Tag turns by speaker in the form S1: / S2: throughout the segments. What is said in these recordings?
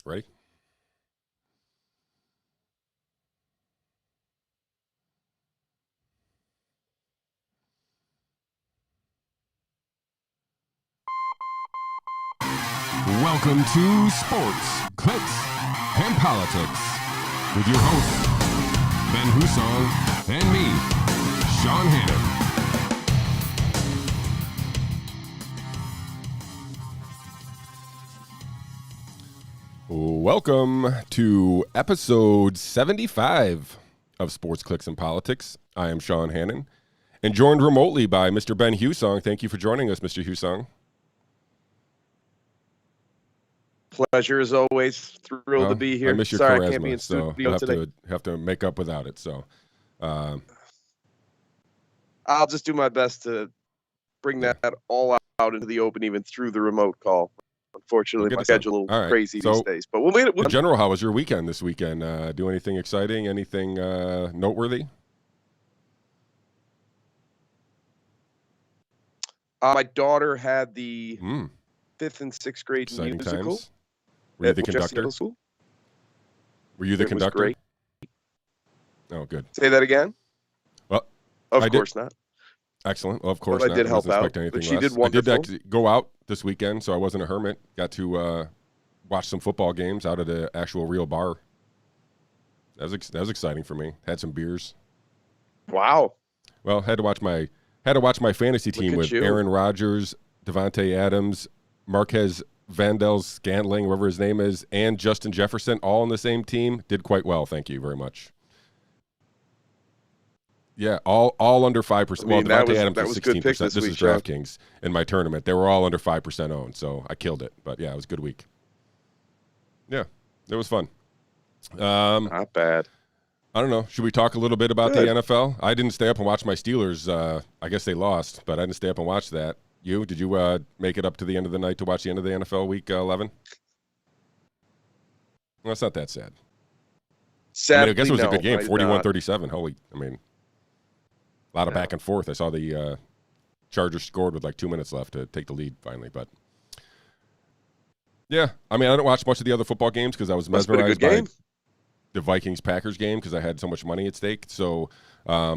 S1: Ready? Welcome to Sports, Clicks, and Politics with your hosts, Ben Hussong and me, Shawn Hannon. Welcome to episode 75 of Sports, Clicks, and Politics. I am Shawn Hannon, and joined remotely by Mr. Ben Hussong. Thank you for joining us, Mr. Hussong.
S2: Pleasure as always. Thrilled to be here.
S1: I miss your
S2: Sorry,
S1: charisma,
S2: I can't be in
S1: so
S2: studio today.
S1: have to make up without it. So,
S2: I'll just do my best to bring that all out into the open, even through the remote call. Unfortunately, my schedule a little crazy these days. But
S1: in general, how was your weekend this weekend? Do anything exciting? Anything noteworthy?
S2: My daughter had the 5th and 6th grade
S1: exciting
S2: musical.
S1: Times. Were you the conductor? Were you the conductor?
S2: Great.
S1: Oh, good.
S2: Say that again?
S1: Well,
S2: of course not.
S1: Excellent. Well, of course
S2: not. I did help out, but she did wonderful.
S1: I did actually go out this weekend, so I wasn't a hermit. Got to watch some football games out at the actual real bar. That was exciting for me. Had some beers.
S2: Wow.
S1: Well, had to watch my fantasy team with Aaron Rodgers, Devontae Adams, Marquez Vandell-Scantling, whatever his name is, and Justin Jefferson, all on the same team. Did quite well. Thank you very much. Yeah, all under 5%. Well, Devontae Adams was 16%. This is DraftKings in my tournament. They were all under 5% owned, so I killed it. But yeah, it was a good week. Yeah, it was fun.
S2: Not bad.
S1: I don't know. Should we talk a little bit about the NFL? I didn't stay up and watch my Steelers. I guess they lost, but I didn't stay up and watch that. You? Did you make it up to the end of the night to watch the end of the NFL Week 11? Well, it's not that sad.
S2: Sadly,
S1: I guess it was a good game, 41-37. Holy, a lot of back and forth. I saw the Chargers scored with like 2 minutes left to take the lead finally. But, yeah, I didn't watch much of the other football games because I was mesmerized by the Vikings-Packers game because I had so much money at stake. So I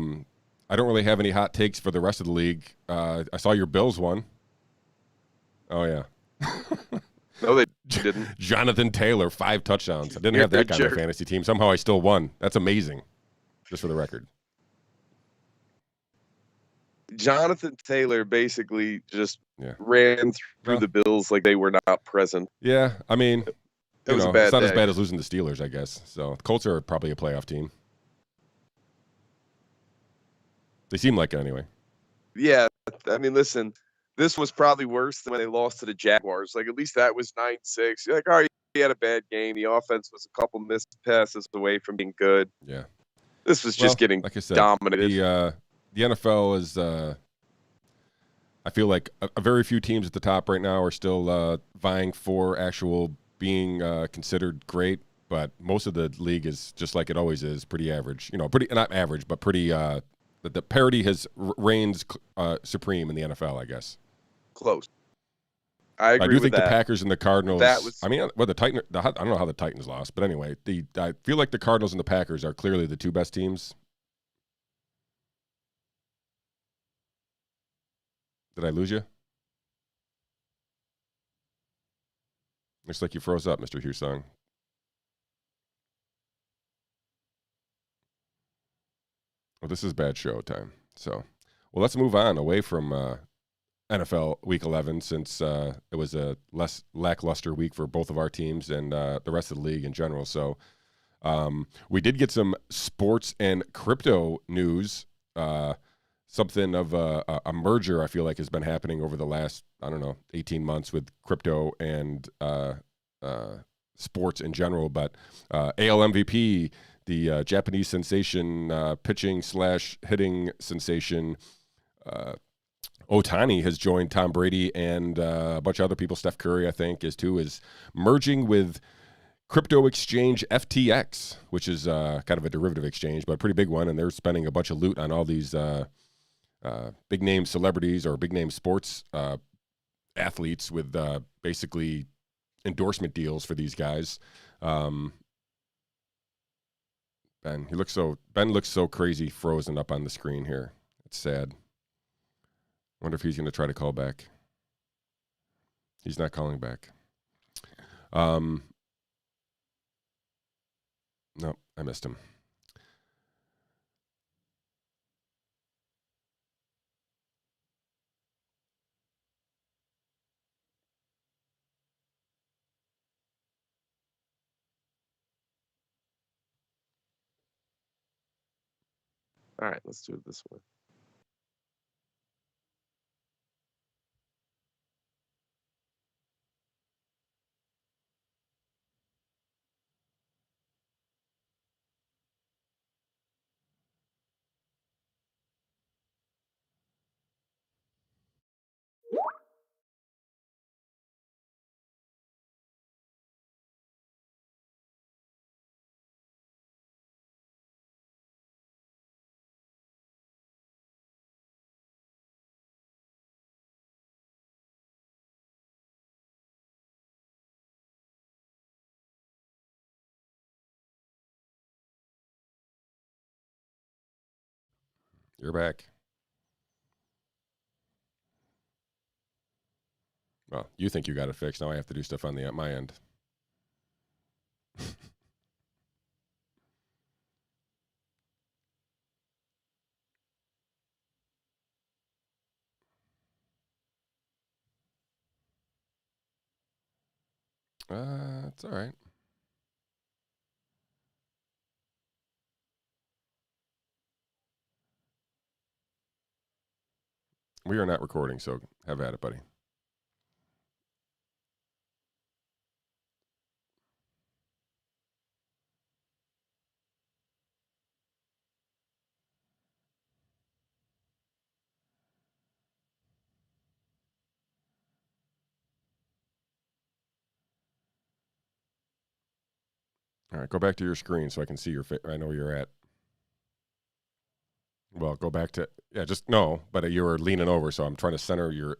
S1: don't really have any hot takes for the rest of the league. I saw your Bills won. Oh, yeah.
S2: No, they didn't.
S1: Jonathan Taylor, 5 touchdowns. I didn't have that guy on my fantasy team. Somehow I still won. That's amazing, just for the record.
S2: Jonathan Taylor basically just ran through the Bills like they were not present.
S1: Yeah,
S2: it was a bad
S1: it's not
S2: day.
S1: as bad as losing the Steelers, I guess. So the Colts are probably a playoff team. They seem like it anyway.
S2: Yeah, listen, this was probably worse than when they lost to the Jaguars. Like, at least that was 9-6. You're like, all right, he had a bad game. The offense was a couple missed passes away from being good.
S1: Yeah.
S2: This was just getting
S1: like I said,
S2: dominated.
S1: The NFL is, I feel like a very few teams at the top right now are still vying for actual being considered great, but most of the league is just like it always is, pretty average. Not average, but pretty. The parity reigns supreme in the NFL, I guess.
S2: Close. I agree.
S1: I do think
S2: with
S1: the Packers and the Cardinals.
S2: The
S1: Titans. I don't know how the Titans lost, but anyway, I feel like the Cardinals and the Packers are clearly the two best teams. Did I lose you? Looks like you froze up, Mr. Hussong. Well, this is bad show time. So, let's move on away from NFL Week 11 since it was a less lackluster week for both of our teams and the rest of the league in general. So, we did get some sports and crypto news. Something of a merger, I feel like, has been happening over the last, 18 months with crypto and sports in general. But AL MVP, the Japanese sensation, pitching/hitting sensation, Ohtani has joined Tom Brady and a bunch of other people. Steph Curry, I think, is merging with crypto exchange FTX, which is kind of a derivative exchange, but a pretty big one. And they're spending a bunch of loot on all these big name celebrities or big name sports athletes with basically endorsement deals for these guys. Ben looks so crazy frozen up on the screen here. It's sad. Wonder if he's going to try to call back. He's not calling back. No, I missed him.
S2: All right, let's do it this way.
S1: You're back. Well, you think you got it fixed. Now I have to do stuff on my end. It's all right. We are not recording, so have at it, buddy. All right, go back to your screen so I can see your face. I know where you're at. Well, go back to, just no, but you were leaning over, so I'm trying to center you.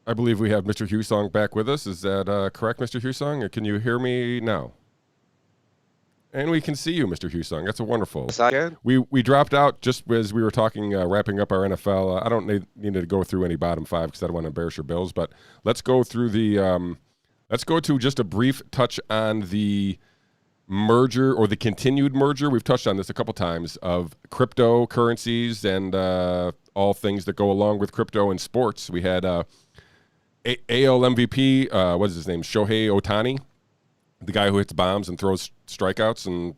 S1: I believe we have Mr. Hussong back with us. Is that correct, Mr. Hussong? Can you hear me now? And we can see you, Mr. Hussong. That's a wonderful.
S2: Yes, I can.
S1: We dropped out just as we were talking, wrapping up our NFL. I don't need to go through any bottom five because I don't want to embarrass your Bills. But let's go through let's go to just a brief touch on the merger or the continued merger. We've touched on this a couple times of cryptocurrencies and all things that go along with crypto and sports. We had AL MVP, what is his name? Shohei Ohtani, the guy who hits bombs and throws strikeouts and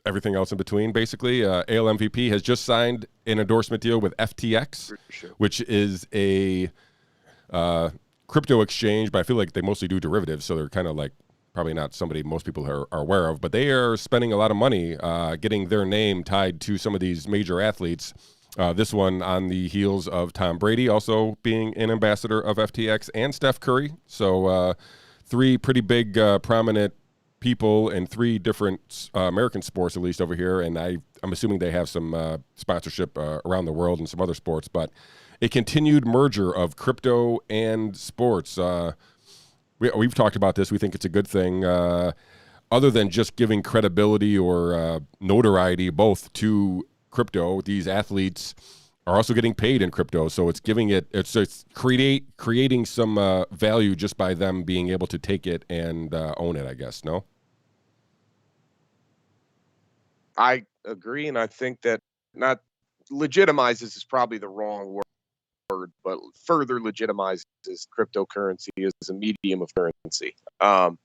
S1: everything else in between, basically. AL MVP has just signed an endorsement deal with FTX, which is a crypto exchange, but I feel like they mostly do derivatives, so they're kind of like probably not somebody most people are aware of, but they are spending a lot of money getting their name tied to some of these major athletes. This one on the heels of Tom Brady also being an ambassador of FTX and Steph Curry. So three pretty big, prominent people in three different American sports, at least over here. And I'm assuming they have some sponsorship around the world and some other sports. But a continued merger of crypto and sports. We've talked about this. We think it's a good thing. Other than just giving credibility or notoriety both to crypto, these athletes are also getting paid in crypto. So it's creating some value just by them being able to take it and own it, I guess. No?
S2: I agree, and I think that not legitimizes is probably the wrong word, but further legitimizes cryptocurrency as a medium of currency. And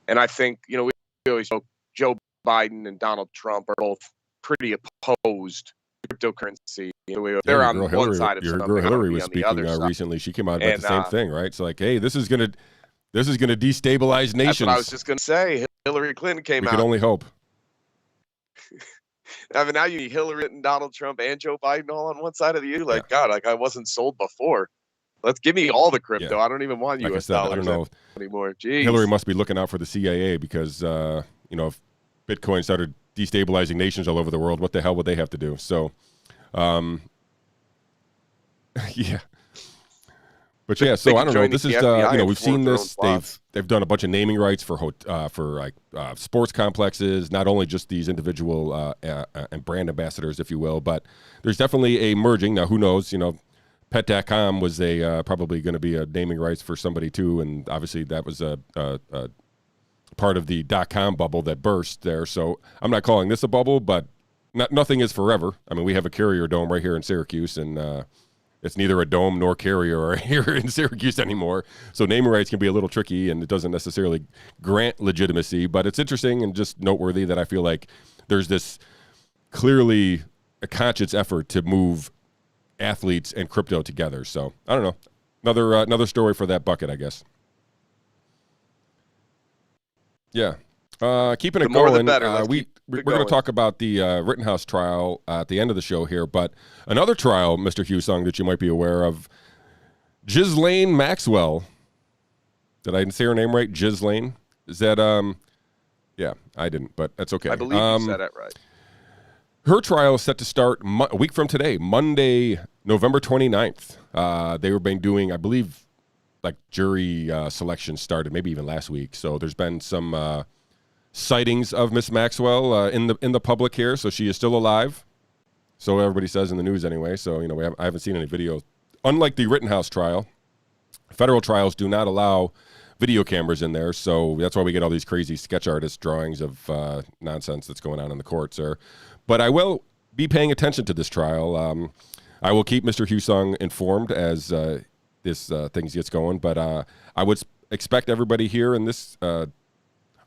S2: I think, we always know Joe Biden and Donald Trump are both pretty opposed to cryptocurrency. They're on one side of something.
S1: Your girl Hillary was speaking recently. She came out about the same thing, right? So like, hey, this is gonna destabilize nations.
S2: That's what I was just gonna say. Hillary Clinton came out.
S1: We can only hope.
S2: I mean, now you need Hillary and Donald Trump and Joe Biden all on one side of you. Like, God, like I wasn't sold before. Let's give me all the crypto. Yeah. I don't even want US dollars
S1: I don't know
S2: anymore. Jeez.
S1: Hillary must be looking out for the CIA because, if Bitcoin started destabilizing nations all over the world, what the hell would they have to do? So, yeah. But yeah, so I don't know. This is we've seen this. They've done a bunch of naming rights for sports complexes, not only just these individual and brand ambassadors, if you will, but there's definitely a merging. Now, who knows? Pet.com was probably going to be a naming rights for somebody too, and obviously that was a part of the .com bubble that burst there. So I'm not calling this a bubble, but nothing is forever. I mean, we have a Carrier Dome right here in Syracuse, and it's neither a dome nor Carrier here in Syracuse anymore. So naming rights can be a little tricky, and it doesn't necessarily grant legitimacy. But it's interesting and just noteworthy that I feel like there's this clearly a conscious effort to move athletes and crypto together. So I don't know. Another story for that bucket, I guess. Yeah. Keeping it going, we're going to talk about the Rittenhouse trial at the end of the show here, but another trial, Mr. Hussong, that you might be aware of, Ghislaine Maxwell. Did I say her name right? Ghislaine? Is that, yeah, I didn't, but that's okay.
S2: I believe you said it right.
S1: Her trial is set to start a week from today, Monday, November 29th. They were been doing, I believe, like jury selection started maybe even last week. So there's been some sightings of Miss Maxwell in the public here. So she is still alive. So everybody says in the news anyway. So, I haven't seen any video. Unlike the Rittenhouse trial, federal trials do not allow video cameras in there. So that's why we get all these crazy sketch artist drawings of nonsense that's going on in the courts there. But I will be paying attention to this trial. I will keep Mr. Hussong informed as this things gets going. But I would expect everybody here in this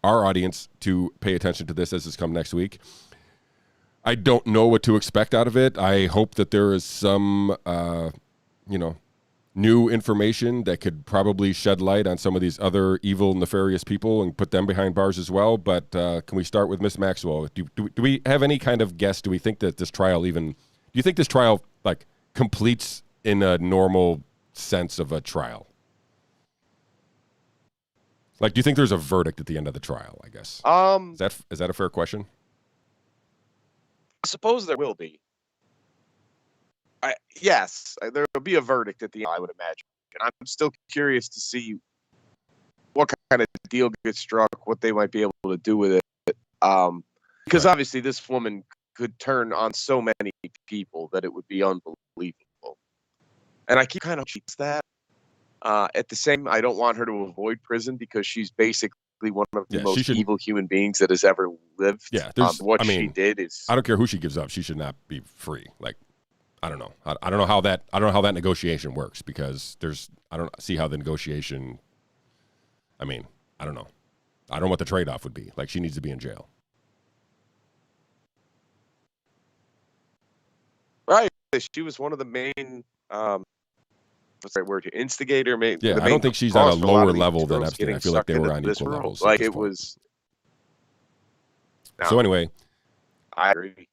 S1: our audience to pay attention to this as this comes next week. I don't know what to expect out of it. I hope that there is some, new information that could probably shed light on some of these other evil, nefarious people and put them behind bars as well. But can we start with Miss Maxwell? Do we have any kind of guess? Do we think that this trial do you think this trial like completes in a normal sense of a trial? Like, do you think there's a verdict at the end of the trial, I guess? Is that a fair question?
S2: I suppose there will be. Yes, there will be a verdict at the end, I would imagine. And I'm still curious to see what kind of deal gets struck, what they might be able to do with it. Because obviously this woman could turn on so many people that it would be unbelievable. And I keep kind of that. At the same, I don't want her to avoid prison because she's basically one of the most evil human beings that has ever lived. Yeah, she did is.
S1: I don't care who she gives up; she should not be free. Like, I don't know. I don't know how that negotiation works because I don't see how the negotiation. I mean, I don't know. I don't know what the trade-off would be. Like, she needs to be in jail.
S2: Right. She was one of the main what's the right word here, instigator.
S1: Yeah, I don't think she's on a lower level than Epstein. I feel like they were on equal levels.
S2: Like it was.
S1: So anyway,
S2: I agree.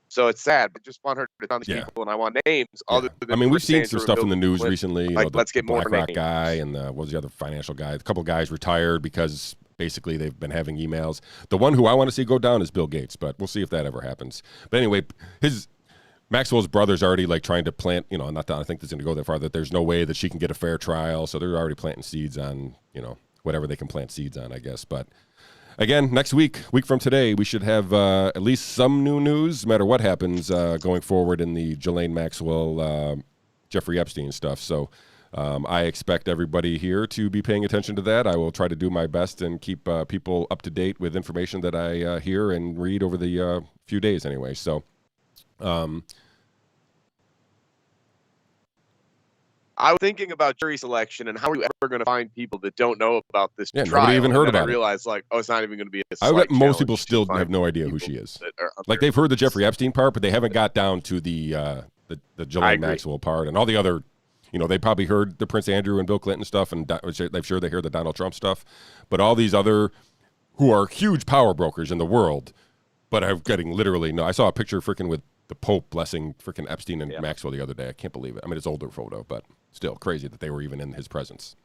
S2: So it's sad, but just want her to tell these people, and I want names. Other than
S1: we've seen some stuff in the news recently. You know,
S2: let's get more
S1: BlackRock
S2: names.
S1: Guy and what was the other financial guy? A couple guys retired because basically they've been having emails. The one who I want to see go down is Bill Gates, but we'll see if that ever happens. But anyway, Maxwell's brother's already like trying to plant. You know, not that I think it's going to go that far. That there's no way that she can get a fair trial, so they're already planting seeds on whatever they can plant seeds on, I guess. But again, next week from today, we should have at least some new news, no matter what happens going forward in the Ghislaine Maxwell, Jeffrey Epstein stuff. So I expect everybody here to be paying attention to that. I will try to do my best and keep people up to date with information that I hear and read over the few days anyway. So
S2: I was thinking about jury selection and how are you ever going to find people that don't know about this trial?
S1: Nobody even heard about it.
S2: I realized, like, it's not even going to be a
S1: I bet most people still have no idea who she is. Like, they've heard the Jeffrey Epstein part, but they haven't got down to the Ghislaine Maxwell part and all the other, they probably heard the Prince Andrew and Bill Clinton stuff, and they're sure they hear the Donald Trump stuff. But all these other who are huge power brokers in the world, but are getting literally no. I saw a picture freaking with the Pope blessing freaking Epstein and Maxwell the other day. I can't believe it. I mean, it's an older photo, but still crazy that they were even in his presence.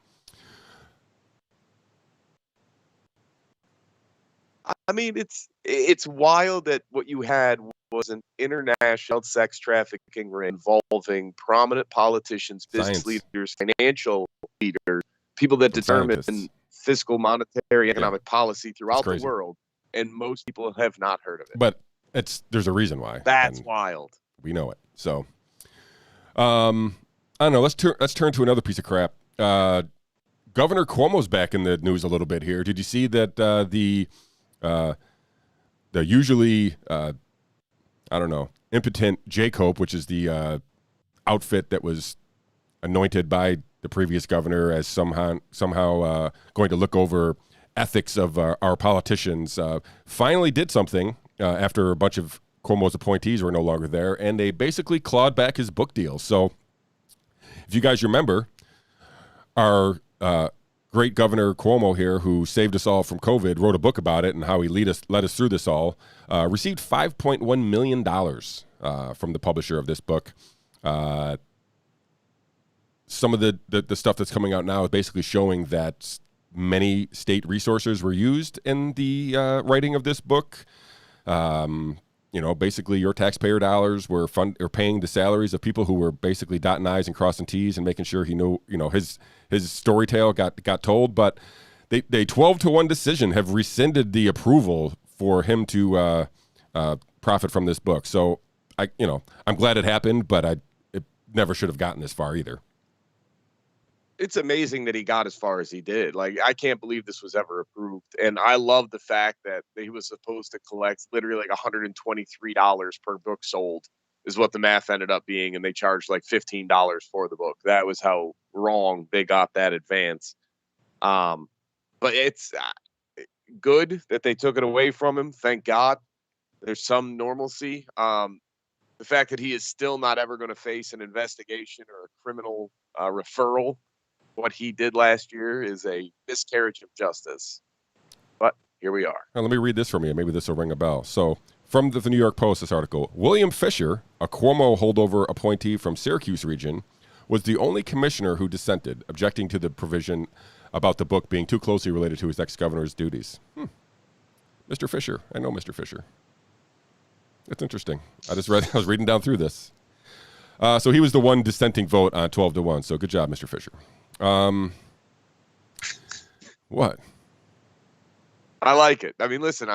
S2: I mean, it's wild that what you had was an international sex trafficking ring involving prominent politicians, business leaders, financial leaders, people that determine fiscal, monetary, economic policy throughout the world, and most people have not heard of it.
S1: But there's a reason why.
S2: That's wild.
S1: We know it. So, I don't know. Let's turn to another piece of crap. Governor Cuomo's back in the news a little bit here. Did you see that the usually impotent J-Cope, which is the outfit that was anointed by the previous governor as somehow going to look over ethics of our politicians, finally did something after a bunch of Cuomo's appointees were no longer there, and they basically clawed back his book deal. So if you guys remember, our great Governor Cuomo here, who saved us all from COVID, wrote a book about it and how he led us through this all, received $5.1 million from the publisher of this book. Some of the stuff that's coming out now is basically showing that many state resources were used in the writing of this book. Basically your taxpayer dollars were paying the salaries of people who were basically dotting I's and crossing T's and making sure he knew, his story tale got told. But they 12-1 decision have rescinded the approval for him to profit from this book. So I'm glad it happened, but it never should have gotten this far either.
S2: It's amazing that he got as far as he did. Like, I can't believe this was ever approved. And I love the fact that he was supposed to collect literally like $123 per book sold is what the math ended up being. And they charged like $15 for the book. That was how wrong they got that advance. But it's good that they took it away from him. Thank God. There's some normalcy. The fact that he is still not ever going to face an investigation or a criminal referral. What he did last year is a miscarriage of justice. But here we are.
S1: Now, let me read this from you. Maybe this will ring a bell. So, from the New York Post, this article, William Fisher, a Cuomo holdover appointee from Syracuse region, was the only commissioner who dissented, objecting to the provision about the book being too closely related to his ex-governor's duties. Mr. Fisher. I know Mr. Fisher. It's interesting. I was reading down through this. So he was the one dissenting vote on 12-1. So good job, Mr. Fisher. What?
S2: I like it. I mean, listen,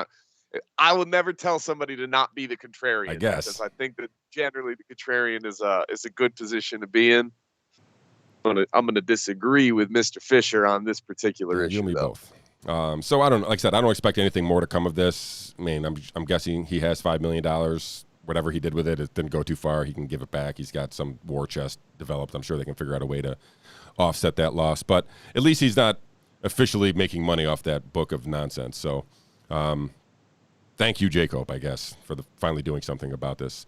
S2: I will never tell somebody to not be the contrarian.
S1: I guess.
S2: Because I think that generally the contrarian is a good position to be in. I'm gonna disagree with Mr. Fisher on this particular issue.
S1: You and me both. So I don't, like I said, I don't expect anything more to come of this. I mean, I'm guessing he has $5 million. Whatever he did with it didn't go too far. He can give it back. He's got some war chest developed. I'm sure they can figure out a way to offset that loss. But at least he's not officially making money off that book of nonsense. So thank you, Jacob, I guess, for finally doing something about this.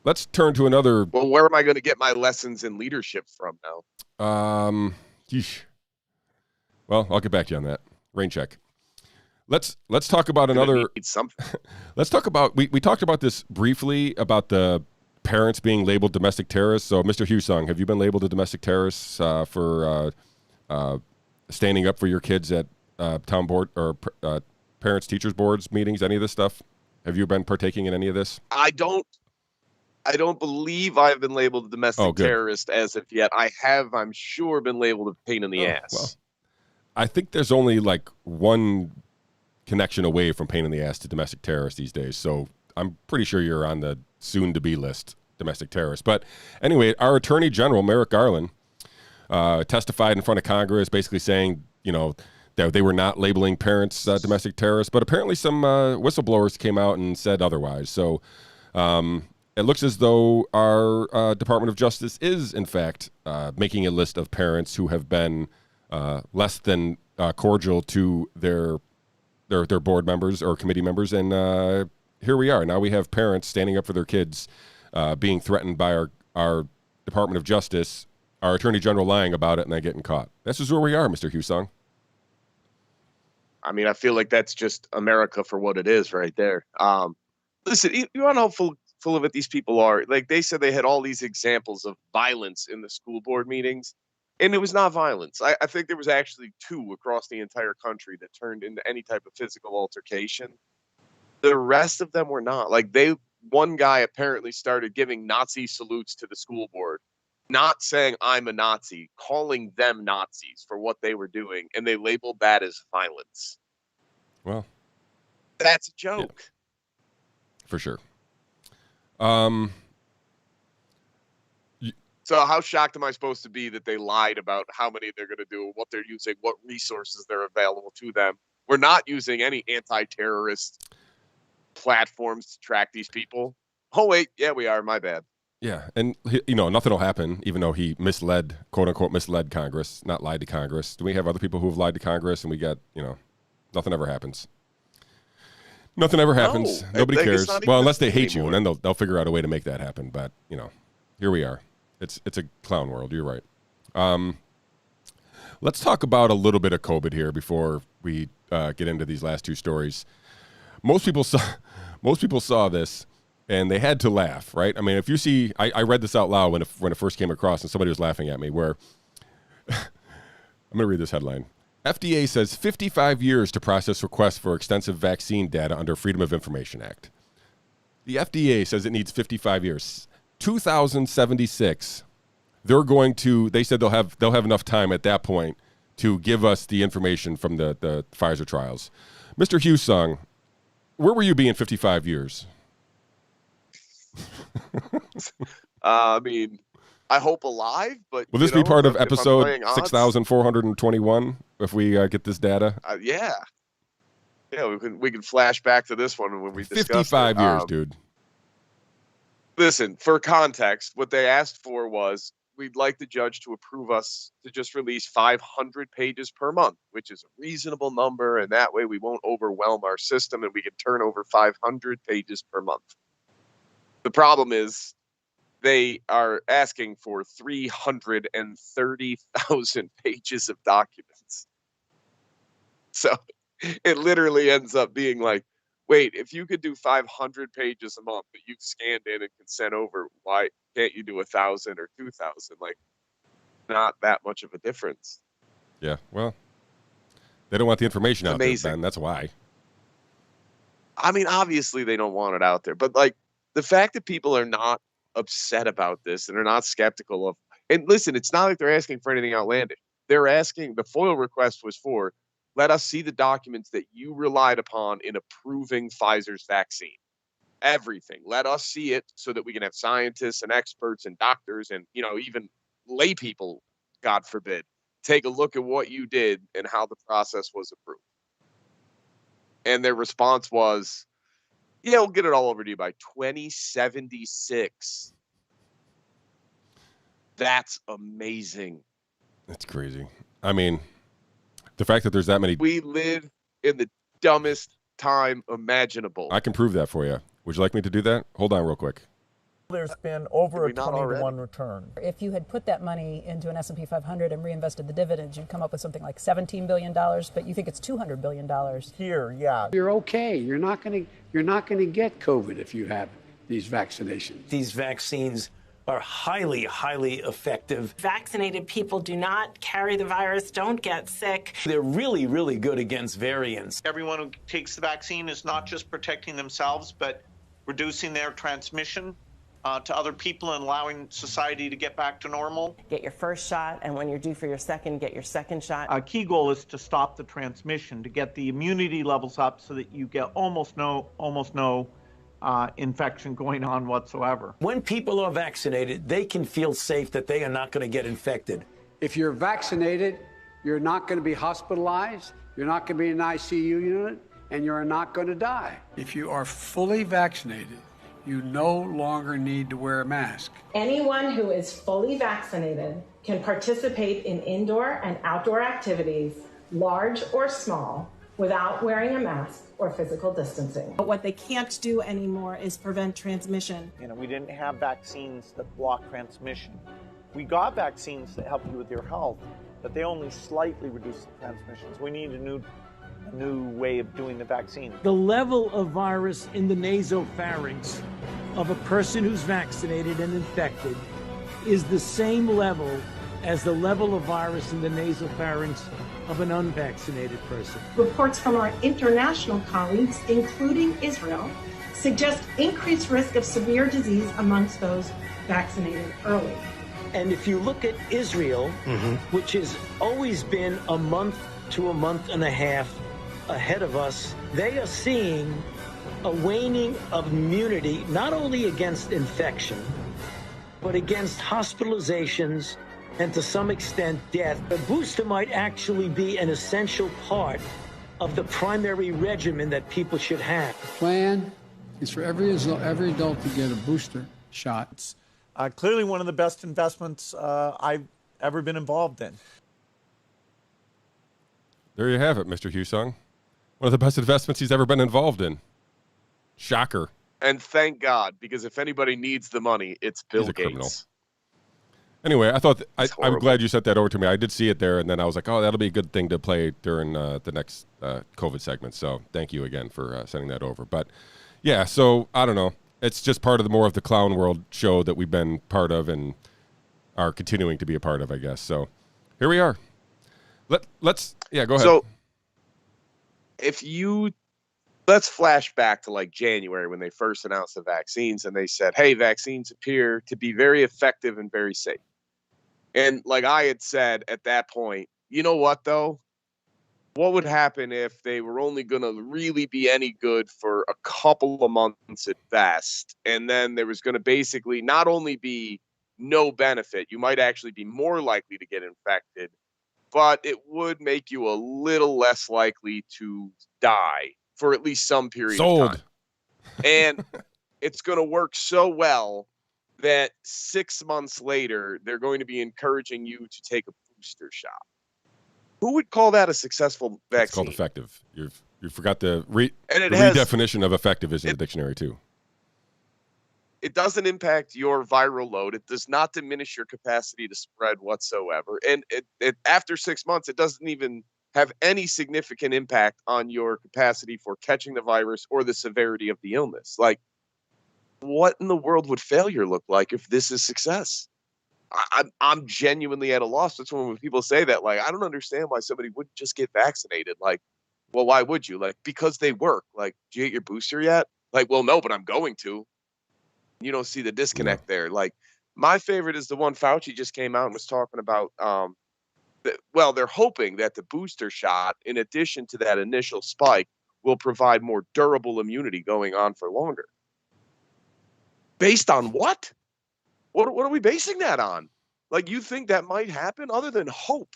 S1: let's turn to another.
S2: Well, where am I going to get my lessons in leadership from now?
S1: Yeesh. Well, I'll get back to you on that. Rain check. Let's talk about another.
S2: Something.
S1: Let's talk about. We talked about this briefly about the parents being labeled domestic terrorists. So, Mr. Hussong, have you been labeled a domestic terrorist for standing up for your kids at town board or parents teachers boards meetings? Any of this stuff? Have you been partaking in any of this?
S2: I don't believe I've been labeled a domestic terrorist as of yet. I have, I'm sure, been labeled a pain in the ass.
S1: Well, I think there's only like one connection away from pain in the ass to domestic terrorist these days. So I'm pretty sure you're on the soon-to-be list, domestic terrorist. But anyway, our Attorney General, Merrick Garland, testified in front of Congress basically saying, that they were not labeling parents domestic terrorists. But apparently some whistleblowers came out and said otherwise. So it looks as though our Department of Justice is, in fact, making a list of parents who have been less than cordial to their board members or committee members. And here we are. Now we have parents standing up for their kids being threatened by our Department of Justice, our Attorney General lying about it and then getting caught. This is where we are, Mr. Hussong.
S2: I mean, I feel like that's just America for what it is right there. Listen, you know how full of it these people are. Like, they said they had all these examples of violence in the school board meetings, and it was not violence. I think there was actually 2 across the entire country that turned into any type of physical altercation. The rest of them were not. Like, one guy apparently started giving Nazi salutes to the school board, not saying I'm a Nazi, calling them Nazis for what they were doing, and they labeled that as violence.
S1: Well,
S2: that's a joke.
S1: Yeah, for sure.
S2: So how shocked am I supposed to be that they lied about how many they're going to do, what they're using, what resources they're available to them? We're not using any anti-terrorist platforms to track these people. Oh, wait. Yeah, we are. My bad.
S1: Yeah, and nothing will happen, even though he misled, quote unquote, misled Congress, not lied to Congress. Do we have other people who have lied to Congress, and we got, nothing ever happens. Nothing ever happens. No, nobody cares. Well, unless they hate you, and then they'll figure out a way to make that happen. But here we are. It's a clown world. You're right. Let's talk about a little bit of COVID here before we get into these last 2 stories. Most people saw this. And they had to laugh, right? I mean, if you see, I read this out loud when it first came across, and somebody was laughing at me. Where I'm going to read this headline: FDA says 55 years to process requests for extensive vaccine data under Freedom of Information Act. The FDA says it needs 55 years. 2076. They said they'll have enough time at that point to give us the information from the Pfizer trials. Mr. Hussong, where were you being 55 years?
S2: I mean, I hope alive, but
S1: will this be part of episode 6,421 if we get this data?
S2: Yeah, we can flash back to this one when we discuss
S1: 55 years, dude.
S2: Listen, for context, what they asked for was we'd like the judge to approve us to just release 500 pages per month, which is a reasonable number, and that way we won't overwhelm our system and we can turn over 500 pages per month. The problem is they are asking for 330,000 pages of documents. So it literally ends up being like, wait, if you could do 500 pages a month that you've scanned in and can send over, why can't you do 1,000 or 2,000? Like, not that much of a difference.
S1: Yeah, well, they don't want the information out there, Ben. That's why.
S2: I mean, obviously they don't want it out there, but like, the fact that people are not upset about this and are not skeptical of, and listen, it's not like they're asking for anything outlandish. They're asking, the FOIL request was for, let us see the documents that you relied upon in approving Pfizer's vaccine. Everything. Let us see it so that we can have scientists and experts and doctors and, even lay people, God forbid, take a look at what you did and how the process was approved. And their response was, yeah, we'll get it all over to you by 2076. That's amazing.
S1: That's crazy. I mean, the fact that there's that many.
S2: We live in the dumbest time imaginable.
S1: I can prove that for you. Would you like me to do that? Hold on real quick.
S3: There's been over a
S2: Did we not already?
S3: 20-to-1 return.
S4: If you had put that money into an S&P 500 and reinvested the dividends, you'd come up with something like $17 billion, but you think it's $200 billion.
S3: Here, yeah.
S5: You're okay. You're not going to get COVID if you have these vaccinations.
S6: These vaccines are highly, highly effective.
S7: Vaccinated people do not carry the virus, don't get sick.
S6: They're really, really good against variants.
S8: Everyone who takes the vaccine is not just protecting themselves, but reducing their transmission to other people and allowing society to get back to normal.
S9: Get your first shot, and when you're due for your second, get your second shot.
S8: A key goal is to stop the transmission, to get the immunity levels up so that you get almost no infection going on whatsoever.
S6: When people are vaccinated, they can feel safe that they are not going to get infected.
S5: If you're vaccinated, you're not going to be hospitalized, you're not going to be in an ICU unit, and you're not going to die. If you are fully vaccinated, you no longer need to wear a mask.
S7: Anyone who is fully vaccinated can participate in indoor and outdoor activities, large or small, without wearing a mask or physical distancing.
S10: But what they can't do anymore is prevent transmission.
S8: We didn't have vaccines that block transmission. We got vaccines that help you with your health, but they only slightly reduce the transmissions. We need a new way of doing the vaccine.
S6: The level of virus in the nasopharynx of a person who's vaccinated and infected is the same level as the level of virus in the nasopharynx of an unvaccinated person.
S10: Reports from our international colleagues, including Israel, suggest increased risk of severe disease amongst those vaccinated early.
S6: And if you look at Israel, which has always been a month to a month and a half ahead of us, they are seeing a waning of immunity, not only against infection, but against hospitalizations and to some extent death. The booster might actually be an essential part of the primary regimen that people should have.
S5: The plan is for every adult to get a booster shot.
S8: Clearly one of the best investments I've ever been involved in.
S1: There you have it, Mr. Hussong. One of the best investments he's ever been involved in. Shocker.
S2: And thank God, because if anybody needs the money, it's Bill Gates.
S1: Criminal. Anyway, I thought I'm glad you sent that over to me. I did see it there, and then I was like, oh, that'll be a good thing to play during the next COVID segment. So thank you again for sending that over. But, yeah, so I don't know. It's just part of the Clown World show that we've been part of and are continuing to be a part of, I guess. So here we are. Let's go ahead.
S2: So let's flash back to like January when they first announced the vaccines and they said, hey, vaccines appear to be very effective and very safe. And like I had said at that point, you know what, though? What would happen if they were only going to really be any good for a couple of months at best? And then there was going to basically not only be no benefit, you might actually be more likely to get infected, but it would make you a little less likely to die for at least some period of time. And it's going to work so well that 6 months later, they're going to be encouraging you to take a booster shot. Who would call that a successful vaccine?
S1: It's called effective. You forgot the redefinition of effective is in the dictionary, too.
S2: It doesn't impact your viral load. It does not diminish your capacity to spread whatsoever. And after 6 months, it doesn't even have any significant impact on your capacity for catching the virus or the severity of the illness. Like, what in the world would failure look like if this is success? I'm genuinely at a loss. That's when people say that, like, I don't understand why somebody wouldn't just get vaccinated. Like, well, why would you? Like, because they work. Like, do you get your booster yet? Like, well, no, but I'm going to. You don't see the disconnect there. Like, my favorite is the one Fauci just came out and was talking about. They're hoping that the booster shot, in addition to that initial spike, will provide more durable immunity going on for longer. Based on what? What are we basing that on? Like, you think that might happen other than hope?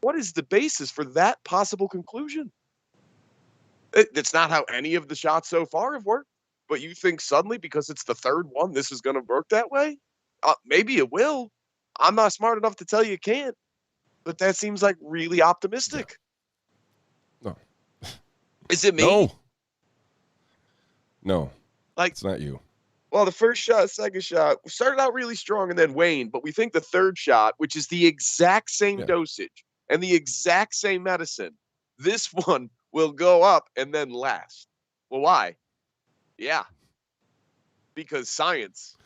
S2: What is the basis for that possible conclusion? It's not how any of the shots so far have worked. But you think suddenly, because it's the third one, this is going to work that way? Maybe it will. I'm not smart enough to tell you it can't. But that seems like really optimistic.
S1: No.
S2: Is it me?
S1: No.
S2: Like,
S1: it's not you.
S2: Well, the first shot, second shot started out really strong and then waned, but we think the third shot, which is the exact same dosage and the exact same medicine, this one will go up and then last. Well, why? Yeah. Because science,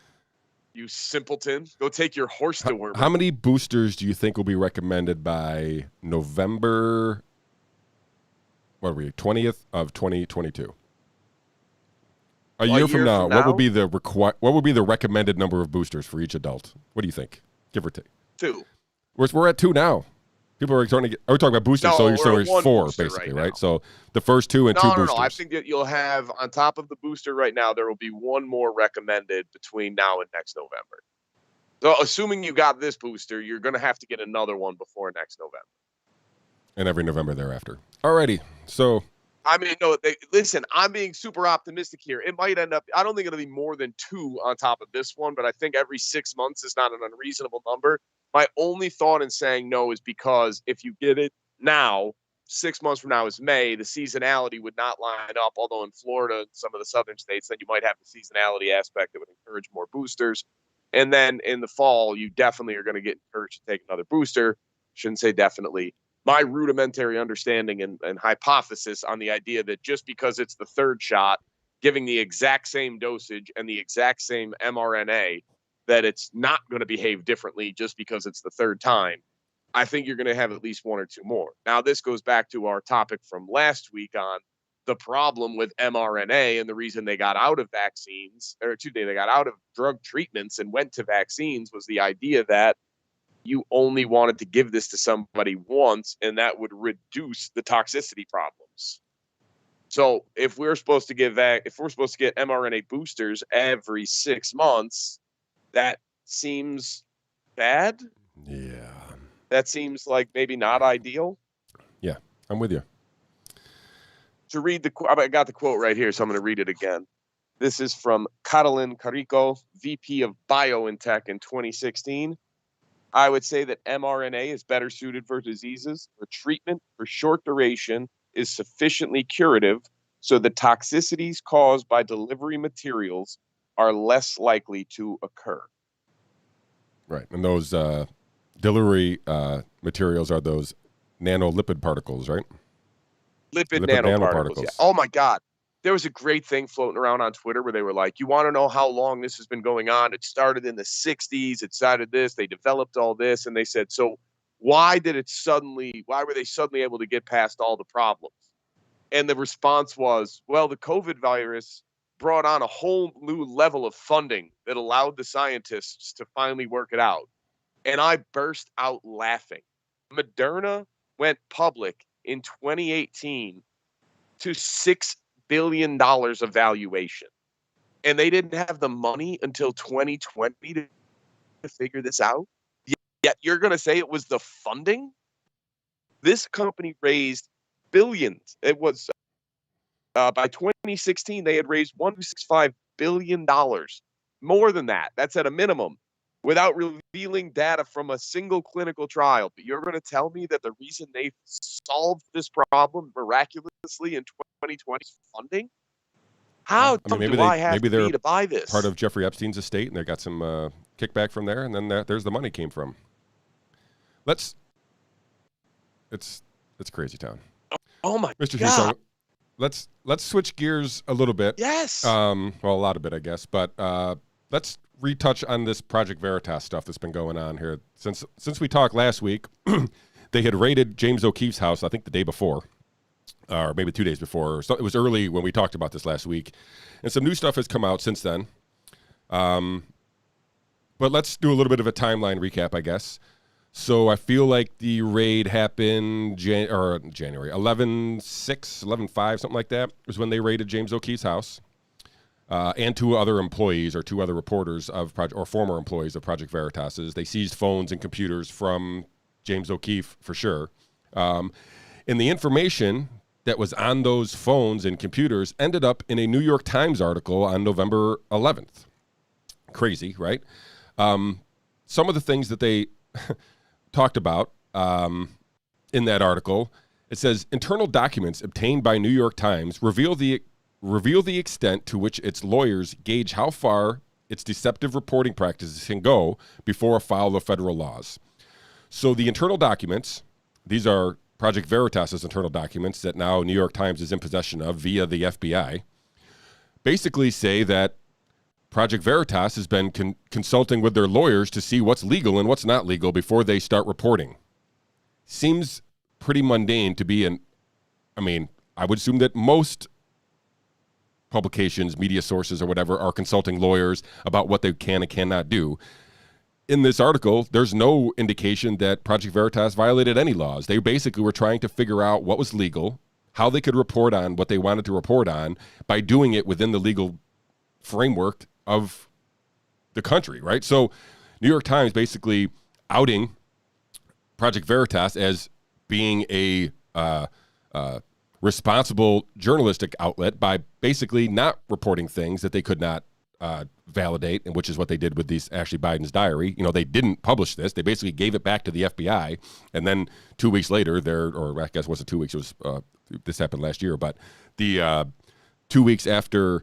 S2: you simpleton. Go take your horse to work.
S1: How many boosters do you think will be recommended by November, 20th of 2022? A year from now, what would be the recommended number of boosters for each adult? What do you think, give or take?
S2: 2.
S1: We're at 2 now. People are starting to get. Are we talking about boosters?
S2: No,
S1: so
S2: we're
S1: you're 4 basically, right? So the first 2 and 2 boosters.
S2: No. I think that you'll have on top of the booster right now, there will be one more recommended between now and next November. So assuming you got this booster, you're going to have to get another one before next November.
S1: And every November thereafter. Alrighty. So.
S2: I mean, no, listen, I'm being super optimistic here. It might end up, I don't think it'll be more than 2 on top of this one, but I think every 6 months is not an unreasonable number. My only thought in saying no is because if you get it now, 6 months from now is May, the seasonality would not line up. Although in Florida and some of the southern states, then you might have the seasonality aspect that would encourage more boosters. And then in the fall, you definitely are going to get encouraged to take another booster. Shouldn't say definitely. My rudimentary understanding and hypothesis on the idea that just because it's the third shot, giving the exact same dosage and the exact same mRNA, that it's not going to behave differently just because it's the third time. I think you're going to have at least 1 or 2 more. Now, this goes back to our topic from last week on the problem with mRNA and the reason they got out of vaccines, or Tuesday, they got out of drug treatments and went to vaccines, was the idea that you only wanted to give this to somebody once, and that would reduce the toxicity problems. So if we're supposed to get mRNA boosters every 6 months, that seems bad.
S1: Yeah.
S2: That seems like maybe not ideal.
S1: Yeah, I'm with you.
S2: To read I got the quote right here, so I'm going to read it again. This is from Catalin Carrico, VP of BioNTech in 2016. I would say that mRNA is better suited for diseases where treatment for short duration is sufficiently curative, so the toxicities caused by delivery materials are less likely to occur.
S1: Right. And those delivery materials are those nanolipid particles, right?
S2: Lipid nanoparticles. Yeah. Oh, my God. There was a great thing floating around on Twitter where they were like, you want to know how long this has been going on? It started in the 60s. It started this. They developed all this. And they said, so why were they suddenly able to get past all the problems? And the response was, well, the COVID virus brought on a whole new level of funding that allowed the scientists to finally work it out. And I burst out laughing. Moderna went public in 2018 to $6 billion of valuation. And they didn't have the money until 2020 to figure this out. Yet you're going to say it was the funding? This company raised billions. It was by 2016, they had raised $1.65 billion. More than that. That's at a minimum, without revealing data from a single clinical trial. But you're going to tell me that the reason they solved this problem miraculously in 2020 is funding? How do I have to be to buy this?
S1: Part of Jeffrey Epstein's estate, and they got some kickback from there, and then there's the money came from. It's crazy town.
S2: Oh my
S1: Mr.
S2: God.
S1: Hussong, let's switch gears a little bit.
S2: Yes.
S1: Well, a lot of it, I guess, but let's retouch on this Project Veritas stuff that's been going on here. Since we talked last week, they had raided James O'Keefe's house, I think the day before, or maybe 2 days before. So it was early when we talked about this last week, and some new stuff has come out since then. But let's do a little bit of a timeline recap, I guess. So I feel like the raid happened January 11/6, 11/5, something like that, was when they raided James O'Keefe's house. And two other reporters of former employees of Project Veritas. They seized phones and computers from James O'Keefe for sure. And the information that was on those phones and computers ended up in a New York Times article on November 11th. Crazy, right? Some of the things that they talked about in that article, it says internal documents obtained by New York Times reveal the reveal the extent to which its lawyers gauge how far its deceptive reporting practices can go before a foul of federal laws. So the internal documents, these are Project Veritas's internal documents that now New York Times is in possession of via the FBI, basically say that Project Veritas has been consulting with their lawyers to see what's legal and what's not legal before they start reporting. Seems pretty mundane to be I would assume that most publications, media sources or whatever are consulting lawyers about what they can and cannot do. In this article, there's no indication that Project Veritas violated any laws. They basically were trying to figure out what was legal, how they could report on what they wanted to report on by doing it within the legal framework of the country, right? So New York Times basically outing Project Veritas as being a responsible journalistic outlet by basically not reporting things that they could not validate, and which is what they did with these Ashley Biden's diary. They didn't publish this. They basically gave it back to the FBI, and then 2 weeks later, or I guess it wasn't 2 weeks, it was this happened last year, but the 2 weeks after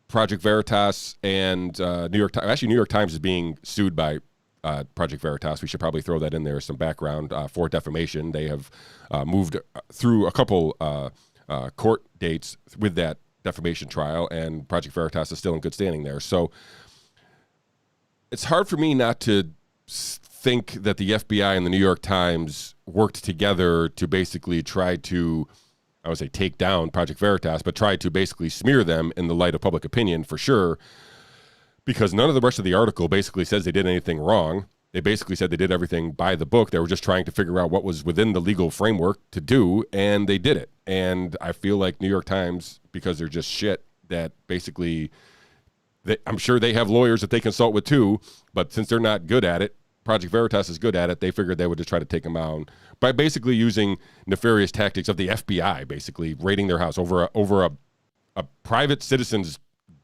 S1: Project Veritas and New York Times, actually New York Times is being sued by Project Veritas. We should probably throw that in there, some background for defamation. They have moved through a couple court dates with that defamation trial, and Project Veritas is still in good standing there. So it's hard for me not to think that the FBI and the New York Times worked together to basically try to, I would say, take down Project Veritas, but try to basically smear them in the light of public opinion for sure, because none of the rest of the article basically says they did anything wrong. They basically said they did everything by the book. They were just trying to figure out what was within the legal framework to do, and they did it. And I feel like New York Times, because they're just shit, that basically, I'm sure they have lawyers that they consult with too, but since they're not good at it, Project Veritas is good at it, they figured they would just try to take them out by basically using nefarious tactics of the FBI, basically raiding their house over a private citizen's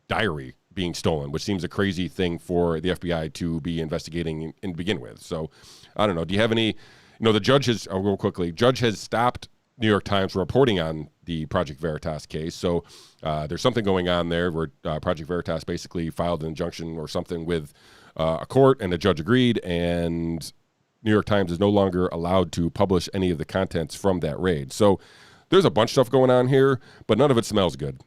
S1: diary being stolen, which seems a crazy thing for the FBI to be investigating in begin with. So I don't know. Do you have any, the judge has, I'll go quickly, judge has stopped New York Times from reporting on the Project Veritas case. So there's something going on there where Project Veritas basically filed an injunction or something with a court, and the judge agreed, and New York Times is no longer allowed to publish any of the contents from that raid. So there's a bunch of stuff going on here, but none of it smells good.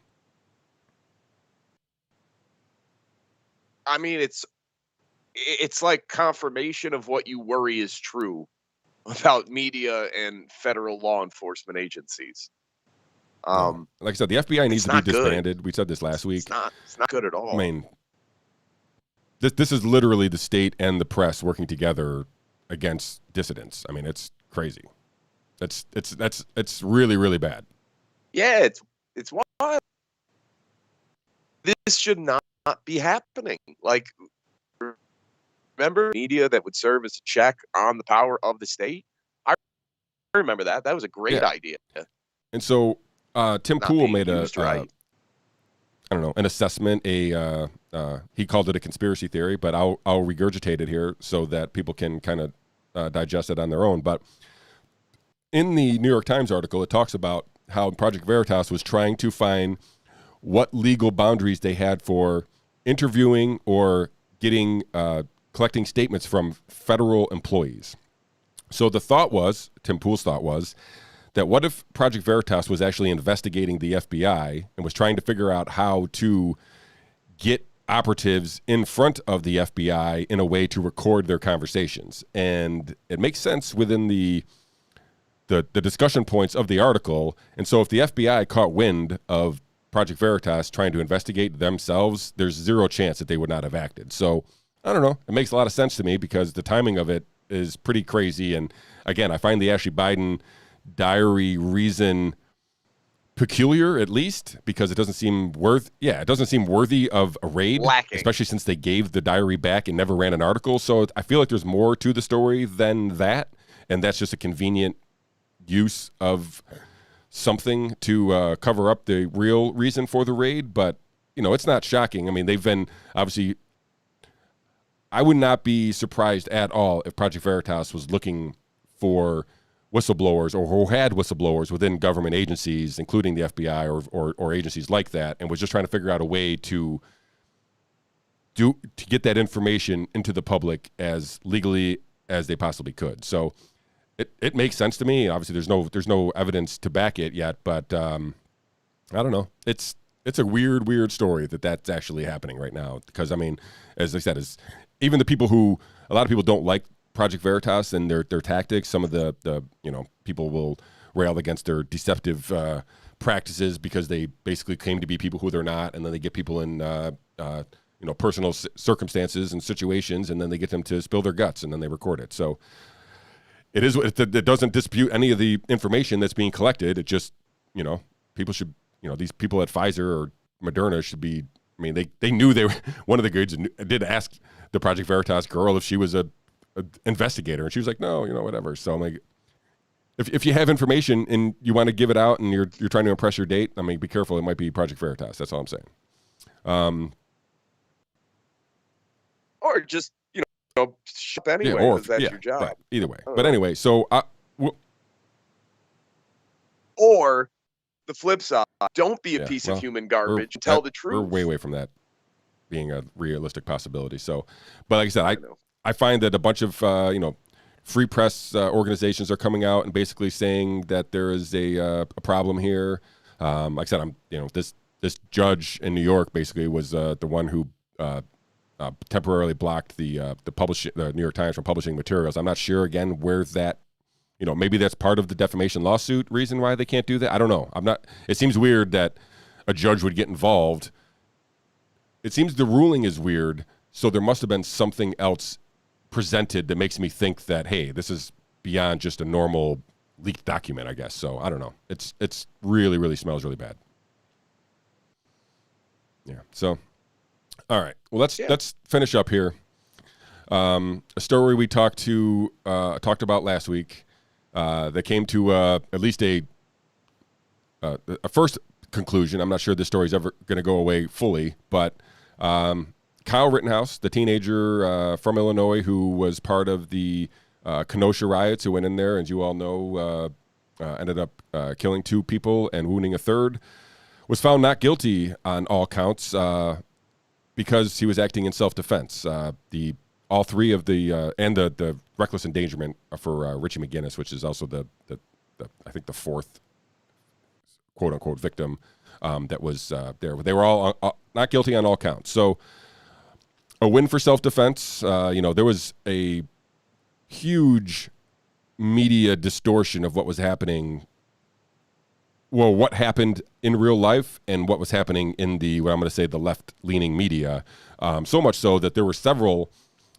S2: I mean, it's like confirmation of what you worry is true about media and federal law enforcement agencies.
S1: Like I said, the FBI needs to be disbanded. Good. We said this last week.
S2: It's not good at all.
S1: I mean, this is literally the state and the press working together against dissidents. I mean, it's crazy. It's really, really bad.
S2: Yeah, it's wild. This should not be happening. Like, remember media that would serve as a check on the power of the state? I remember that. That was a great idea.
S1: And so Tim Pool made an assessment. He called it a conspiracy theory, but I'll regurgitate it here so that people can kind of digest it on their own. But in the New York Times article, it talks about how Project Veritas was trying to find what legal boundaries they had for interviewing or getting collecting statements from federal employees. So the thought was, Tim Pool's thought was, that what if Project Veritas was actually investigating the FBI and was trying to figure out how to get operatives in front of the FBI in a way to record their conversations? And it makes sense within the discussion points of the article. And so if the FBI caught wind of Project Veritas trying to investigate themselves, there's zero chance that they would not have acted. So I don't know. It makes a lot of sense to me because the timing of it is pretty crazy. And again, I find the Ashley Biden diary reason peculiar, at least, because it doesn't seem worthy of a raid, especially since they gave the diary back and never ran an article. So I feel like there's more to the story than that, and that's just a convenient use of something to cover up the real reason for the raid. But it's not shocking. I mean, they've been obviously. I would not be surprised at all if Project Veritas was looking for whistleblowers or who had whistleblowers within government agencies, including the FBI or agencies like that, and was just trying to figure out a way to get that information into the public as legally as they possibly could. So it makes sense to me. Obviously, there's no evidence to back it yet, but I don't know. It's a weird story that's actually happening right now. Because I mean, as I said, even the people who a lot of people don't like Project Veritas and their tactics. Some of the people will rail against their deceptive practices because they basically claim to be people who they're not, and then they get people in personal circumstances and situations, and then they get them to spill their guts, and then they record it. So it doesn't dispute any of the information that's being collected. It just people should these people at Pfizer or Moderna should be. I mean, they knew they were one of the goods did ask the Project Veritas girl if she was a investigator, and she was like, no, whatever. So I'm like, if you have information and you want to give it out and you're trying to impress your date, I mean, be careful. It might be Project Veritas. That's all I'm saying.
S2: Or just shut up anyway, because that's your job.
S1: Right. Either way. But anyway, so
S2: or the flip side, don't be a piece of human garbage. Tell the truth.
S1: We're way away from that being a realistic possibility. So, but like I said, I find that a bunch of free press organizations are coming out and basically saying that there is a problem here. Like I said, this judge in New York basically was the one who temporarily blocked the New York Times from publishing materials. I'm not sure again where that. Maybe that's part of the defamation lawsuit reason why they can't do that. I don't know. It seems weird that a judge would get involved. It seems the ruling is weird, so there must have been something else presented that makes me think that, hey, this is beyond just a normal leaked document, I guess. So I don't know. It's really, really smells really bad. Yeah. So, all right. Well, let's finish up here. A story we talked about last week. That came to at least a first conclusion. I'm not sure this story's ever going to go away fully, but Kyle Rittenhouse, the teenager from Illinois who was part of the Kenosha riots, who went in there, as you all know, ended up killing 2 people and wounding a third, was found not guilty on all counts because he was acting in self-defense. All 3 of the and the reckless endangerment for Richie McGinnis, which is also the I think the 4th quote unquote victim that was there. They were all not guilty on all counts. So a win for self-defense. There was a huge media distortion of what was happening. Well, what happened in real life and what was happening in what I'm going to say the left-leaning media. So much so that there were several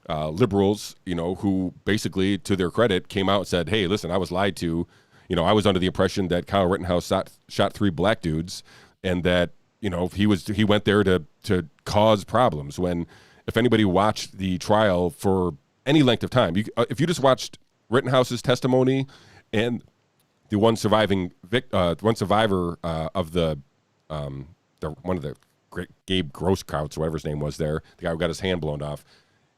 S1: liberals, who basically, to their credit, came out and said, hey, listen, I was lied to. I was under the impression that Kyle Rittenhouse shot 3 black dudes and that, he went there to cause problems. When, if anybody watched the trial for any length of time, if you just watched Rittenhouse's testimony and the one survivor of the one of the great Gabe Grosskreutz, whatever his name was there, the guy who got his hand blown off.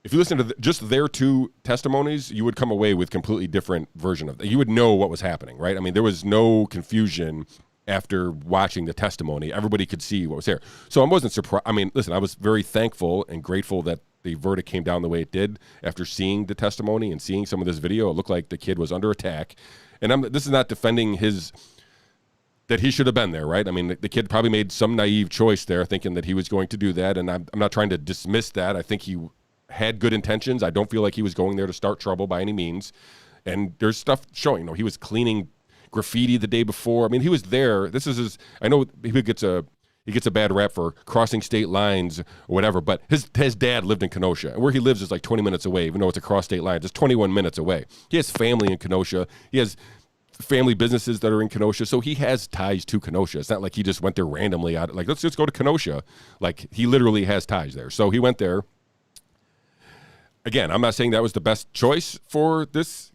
S1: If you listen to just their 2 testimonies, you would come away with completely different version of it. You would know what was happening, right? I mean, there was no confusion after watching the testimony. Everybody could see what was there. So I wasn't surprised. I mean, listen, I was very thankful and grateful that the verdict came down the way it did after seeing the testimony and seeing some of this video. It looked like the kid was under attack. And this is not defending that he should have been there, right? I mean, the kid probably made some naive choice there thinking that he was going to do that. And I'm not trying to dismiss that. I think he had good intentions. I don't feel like he was going there to start trouble by any means. And there's stuff showing, he was cleaning graffiti the day before. I mean, he was there. This is I know he gets a bad rap for crossing state lines or whatever, but his dad lived in Kenosha. And where he lives is like 20 minutes away, even though it's across state lines. It's 21 minutes away. He has family in Kenosha. He has family businesses that are in Kenosha. So he has ties to Kenosha. It's not like he just went there randomly let's just go to Kenosha. Like, he literally has ties there. So he went there. Again, I'm not saying that was the best choice for this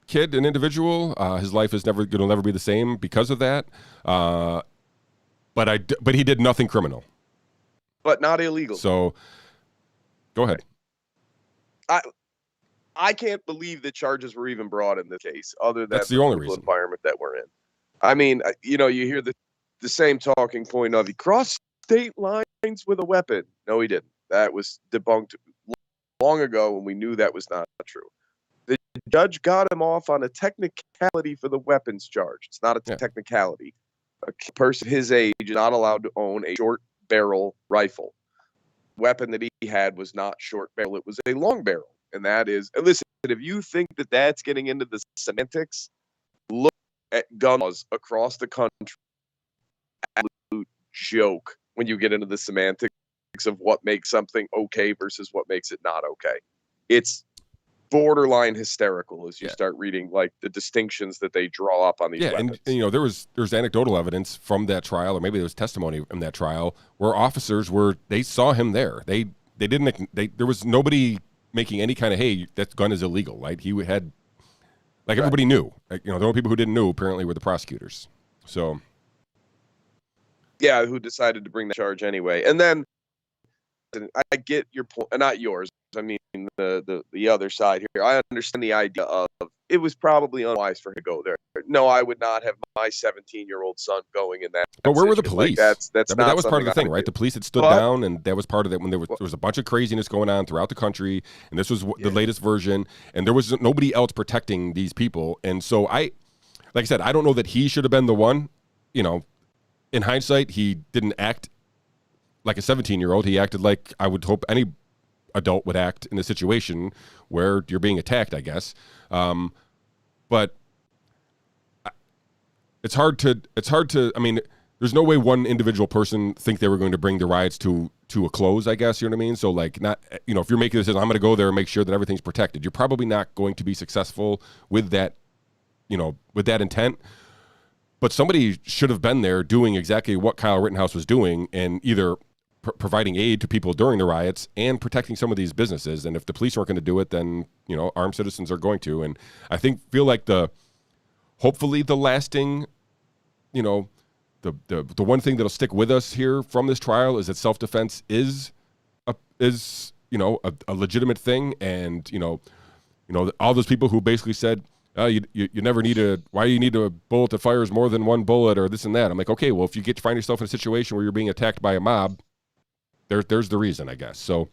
S1: kid, an individual. His life is never going to never be the same because of that. But he did nothing criminal.
S2: But not illegal.
S1: So, go ahead.
S2: I can't believe that charges were even brought in this case, other than
S1: That's the only
S2: political
S1: reason.
S2: environment that we're in. I mean, you hear the same talking point of he crossed state lines with a weapon. No, he didn't. That was debunked long ago, and we knew that was not true. The judge got him off on a technicality for the weapons charge. It's not a technicality. A person his age is not allowed to own a short barrel rifle. Weapon that he had was not short barrel. It was a long barrel. And that is, and listen, if you think that that's getting into the semantics, look at gun laws across the country. Absolute joke when you get into the semantics of what makes something okay versus what makes it not okay. It's borderline hysterical as you start reading like the distinctions that they draw up on these weapons.
S1: And there's anecdotal evidence from that trial, or maybe there was testimony from that trial where officers they saw him there. There was nobody making any kind of, hey, that gun is illegal, right? He had, like, everybody knew. Like, the only people who didn't know apparently were the prosecutors. So,
S2: yeah, who decided to bring the charge anyway. And then I get your point, not yours. I mean the other side here. I understand the idea of it was probably unwise for him to go there. No, I would not have my 17-year-old son going in that.
S1: But where were the police?
S2: Like that
S1: was part of the thing, right? The police had stood down, and that was part of it when there was a bunch of craziness going on throughout the country, and this was the latest version, and there was nobody else protecting these people. And so like I said, I don't know that he should have been the one. In hindsight, he didn't act like a 17-year-old. He acted like I would hope any adult would act in a situation where you're being attacked, I guess. But it's hard to, I mean, there's no way one individual person think they were going to bring the riots to a close, I guess, you know what I mean? So like not, if you're making this decision, I'm going to go there and make sure that everything's protected. You're probably not going to be successful with that, with that intent. But somebody should have been there doing exactly what Kyle Rittenhouse was doing, and either providing aid to people during the riots and protecting some of these businesses. And if the police aren't going to do it, then, armed citizens are going to. And I feel like hopefully the lasting, the one thing that'll stick with us here from this trial is that self-defense is a legitimate thing. And, all those people who basically said, you never need why do you need a bullet that fires more than one bullet or this and that? I'm like, okay, well, if you find yourself in a situation where you're being attacked by a mob, there's the reason, I guess. So,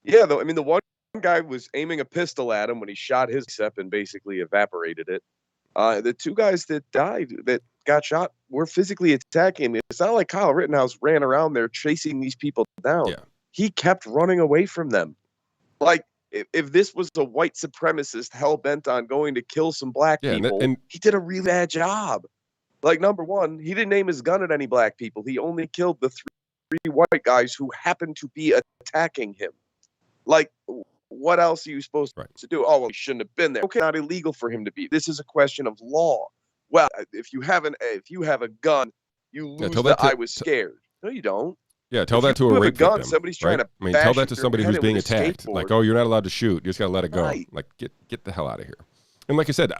S2: yeah, though, I mean, the one guy was aiming a pistol at him when he shot his step and basically evaporated it. The two guys that died, that got shot, were physically attacking him. It's not like Kyle Rittenhouse ran around there chasing these people down.
S1: Yeah.
S2: He kept running away from them. Like, if this was a white supremacist hell-bent on going to kill some black people, he did a really bad job. Like, number one, he didn't aim his gun at any black people. He only killed the three white guys who happened to be attacking him. Like, what else are you supposed to do? Oh, well, he shouldn't have been there. Okay, not illegal for him to be. This is a question of law. Well, if you have a gun, you lose I was scared. No, you don't.
S1: Yeah, tell that to a rape victim.
S2: Somebody's trying to
S1: tell that to somebody who's being attacked. Like, oh, you're not allowed to shoot. You just got to let it go. Right. Like, get the hell out of here. And like I said,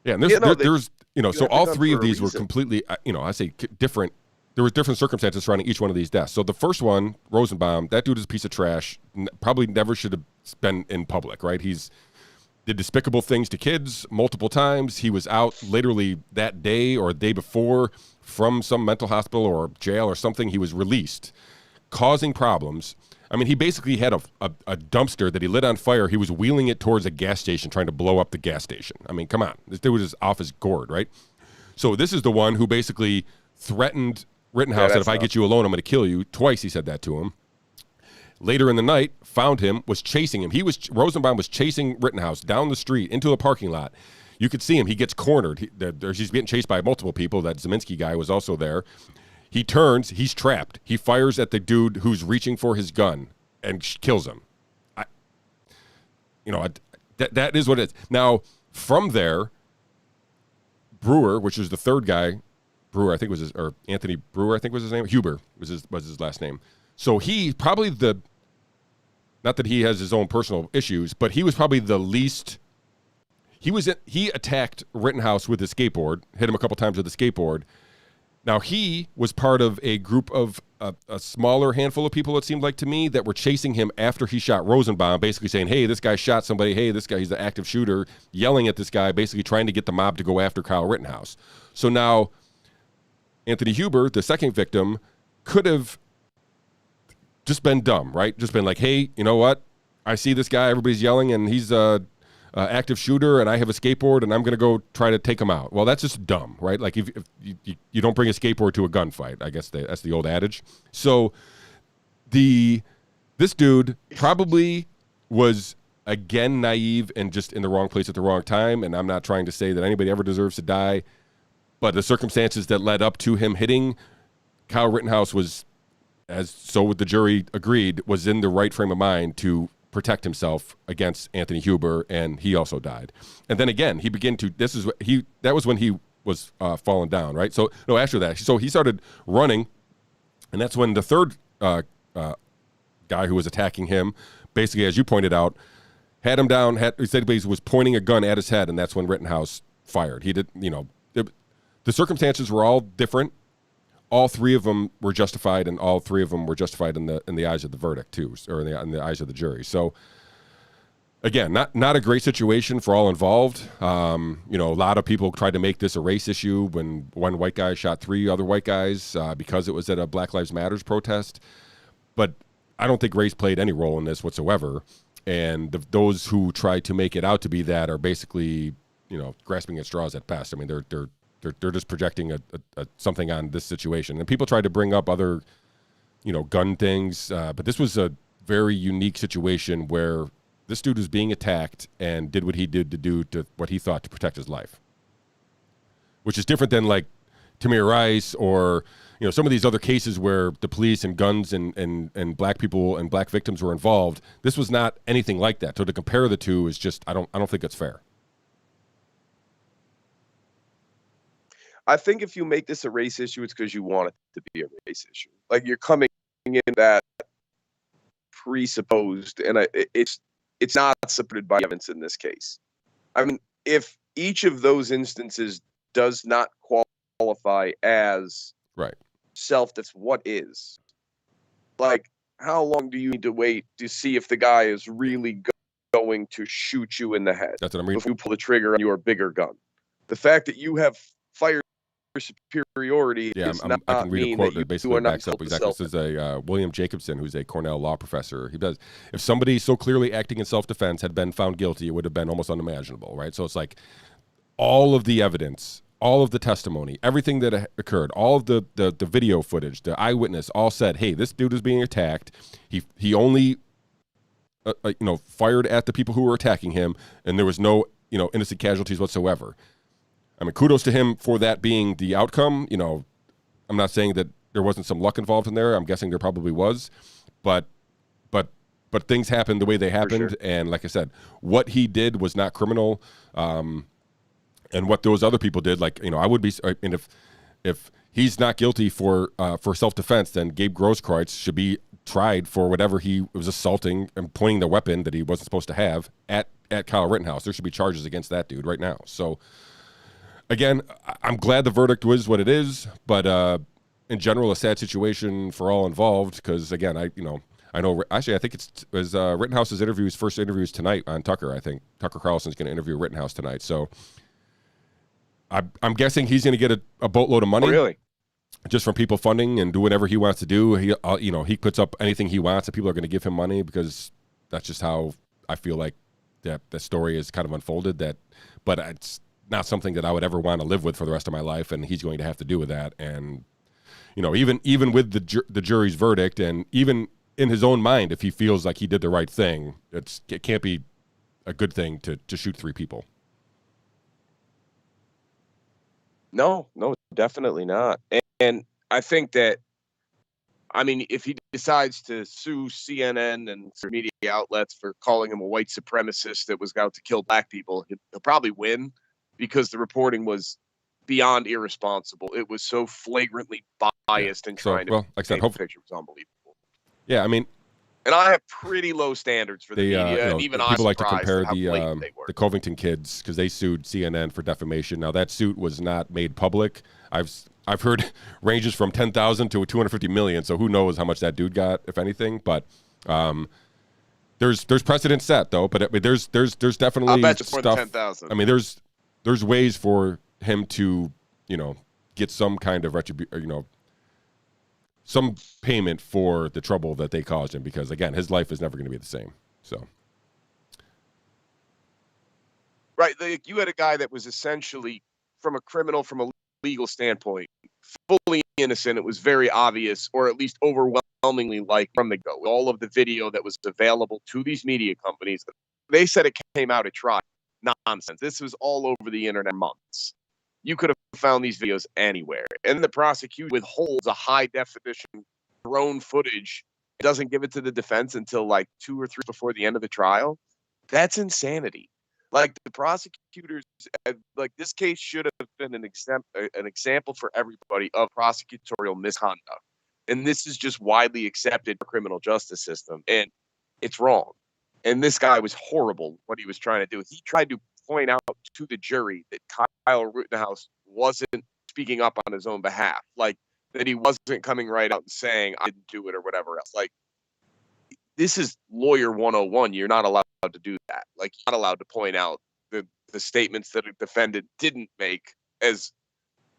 S1: and there's so all three of these were completely, I say different. There was different circumstances surrounding each one of these deaths. So the first one, Rosenbaum, that dude is a piece of trash. Probably never should have been in public, right? He's did despicable things to kids multiple times. He was out literally that day or the day before from some mental hospital or jail or something. He was released, causing problems. I mean, he basically had a dumpster that he lit on fire. He was wheeling it towards a gas station, trying to blow up the gas station. I mean, come on. This dude was off his gourd, right? So this is the one who basically threatened Rittenhouse that if I get you alone, I'm going to kill you. Twice he said that to him. Later in the night, found him, was chasing him. Rosenbaum was chasing Rittenhouse down the street into a parking lot. You could see him. He gets cornered. He's getting chased by multiple people. That Zeminski guy was also there. He turns. He's trapped. He fires at the dude who's reaching for his gun and kills him. That is what it is. Now, from there, Brewer, which was the third guy, Brewer, I think was his, or Anthony Brewer, I think was his name. Huber was his last name. So he probably not that he has his own personal issues, but he was probably the least. He attacked Rittenhouse with his skateboard, hit him a couple times with a skateboard, Now, he was part of a group of a smaller handful of people, it seemed like to me, that were chasing him after he shot Rosenbaum, basically saying, hey, this guy shot somebody. Hey, this guy, he's the active shooter, yelling at this guy, basically trying to get the mob to go after Kyle Rittenhouse. So now Anthony Huber, the second victim, could have just been dumb, right? Just been like, hey, you know what? I see this guy, everybody's yelling, and he's a active shooter, and I have a skateboard, and I'm going to go try to take him out. Well, that's just dumb, right? Like, if you don't bring a skateboard to a gunfight, I guess that's the old adage. So this dude probably was, again, naive and just in the wrong place at the wrong time, and I'm not trying to say that anybody ever deserves to die, but the circumstances that led up to him hitting Kyle Rittenhouse was, as so the jury agreed, was in the right frame of mind to protect himself against Anthony Huber, and he also died. And then again, he began to, that was when he was falling down, right? So, no, after that, so he started running, and that's when the third guy who was attacking him, basically, as you pointed out, had him down, he said he was pointing a gun at his head, and that's when Rittenhouse fired. He did, the circumstances were all different. All three of them were justified, and all three of them were justified in the eyes of the verdict too, or in the eyes of the jury. So, again, not a great situation for all involved. A lot of people tried to make this a race issue when one white guy shot three other white guys because it was at a Black Lives Matters protest. But I don't think race played any role in this whatsoever. And those who try to make it out to be that are basically, grasping at straws at best. I mean, they're just projecting a something on this situation. And people try to bring up other, gun things. But this was a very unique situation where this dude was being attacked and did what he did to do to what he thought to protect his life, which is different than like Tamir Rice or, some of these other cases where the police and guns and black people and black victims were involved. This was not anything like that. So to compare the two is just, I don't think it's fair.
S2: I think if you make this a race issue, it's because you want it to be a race issue. Like, you're coming in that presupposed, and it's not supported by evidence in this case. I mean, if each of those instances does not qualify as
S1: right
S2: self-defense, what is? Like, how long do you need to wait to see if the guy is really going to shoot you in the head?
S1: That's what I'm reading.
S2: If you pull the trigger on your bigger gun. The fact that you have fire superiority does not
S1: I can read
S2: mean
S1: a quote
S2: that you
S1: basically
S2: are not
S1: backs up exactly. This is a William Jacobson, who's a Cornell law professor. He does. If somebody so clearly acting in self-defense had been found guilty, it would have been almost unimaginable, right? So it's like all of the evidence, all of the testimony, everything that occurred, all of the video footage, the eyewitness, all said, hey, this dude is being attacked. He only fired at the people who were attacking him, and there was no innocent casualties whatsoever. I mean, kudos to him for that being the outcome. I'm not saying that there wasn't some luck involved in there. I'm guessing there probably was, but things happened the way they happened.
S2: Sure.
S1: And like I said, what he did was not criminal. And what those other people did, I would be, and if he's not guilty for self-defense, then Gabe Grosskreutz should be tried for whatever he was assaulting and pointing the weapon that he wasn't supposed to have at Kyle Rittenhouse. There should be charges against that dude right now. So, again, I'm glad the verdict was what it is, but in general, a sad situation for all involved. Because again, I know. Actually, I think it was Rittenhouse's first interviews tonight on Tucker. I think Tucker Carlson's going to interview Rittenhouse tonight. So I'm guessing he's going to get a boatload of money.
S2: Oh, really?
S1: Just from people funding and do whatever he wants to do. He puts up anything he wants, and people are going to give him money because that's just how I feel like that the story is kind of unfolded. But it's not something that I would ever want to live with for the rest of my life, and he's going to have to do with that. And even with the jury's verdict, and even in his own mind, if he feels like he did the right thing, it can't be a good thing to shoot three people.
S2: No, definitely not. And I think that, if he decides to sue CNN and media outlets for calling him a white supremacist that was out to kill black people, he'll probably win, because the reporting was beyond irresponsible. It was so flagrantly biased and trying to
S1: like I said,
S2: paint the picture was unbelievable.
S1: Yeah,
S2: And I have pretty low standards for the media, and even
S1: people
S2: I'm
S1: like to
S2: surprised
S1: compare
S2: at how blatant they were.
S1: the Covington kids because they sued CNN for defamation. Now that suit was not made public. I've heard ranges from 10,000 to 250 million. So who knows how much that dude got, if anything. But there's precedent set though. But I mean, there's definitely
S2: I'll bet you more than
S1: stuff.
S2: 10,000.
S1: I mean, there's ways for him to get some kind of retribution, some payment for the trouble that they caused him, because again, his life is never going to be the same. So,
S2: right, you had a guy that was essentially, from a legal standpoint, fully innocent. It was very obvious, or at least overwhelmingly like from the go. All of the video that was available to these media companies, they said it came out at trial. Nonsense. This was all over the internet months. You could have found these videos anywhere. And the prosecution withholds a high definition drone footage, doesn't give it to the defense until like 2 or 3 before the end of the trial. That's insanity. Like, the prosecutors, like, this case should have been an example for everybody of prosecutorial misconduct. And this is just widely accepted in the criminal justice system. And it's wrong. And this guy was horrible what he was trying to do. He tried to point out to the jury that Kyle Rittenhouse wasn't speaking up on his own behalf, like that he wasn't coming right out and saying I didn't do it or whatever else. Like, this is lawyer 101. You're not allowed to do that. Like, you're not allowed to point out the statements that a defendant didn't make as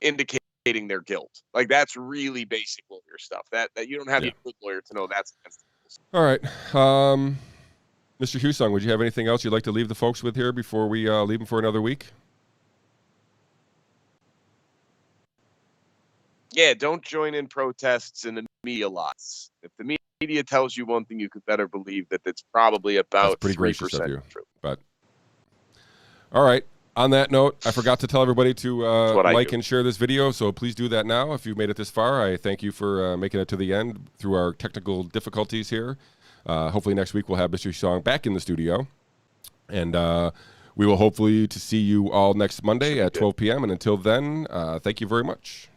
S2: indicating their guilt. Like, that's really basic lawyer stuff. That you don't have to be a good lawyer to know that's against the rules.
S1: all right. Mr. Hussong, would you have anything else you'd like to leave the folks with here before we leave them for another week?
S2: Yeah, don't join in protests in the media lots. If the media tells you one thing, you could better believe that it's probably about 3%
S1: you.
S2: true.
S1: But all right. On that note, I forgot to tell everybody to like and share this video, so please do that now. If you've made it this far, I thank you for making it to the end through our technical difficulties here. Hopefully next week we'll have Mr. Shawn back in the studio, and we will hopefully to see you all next Monday at 12 p.m. And until then, thank you very much.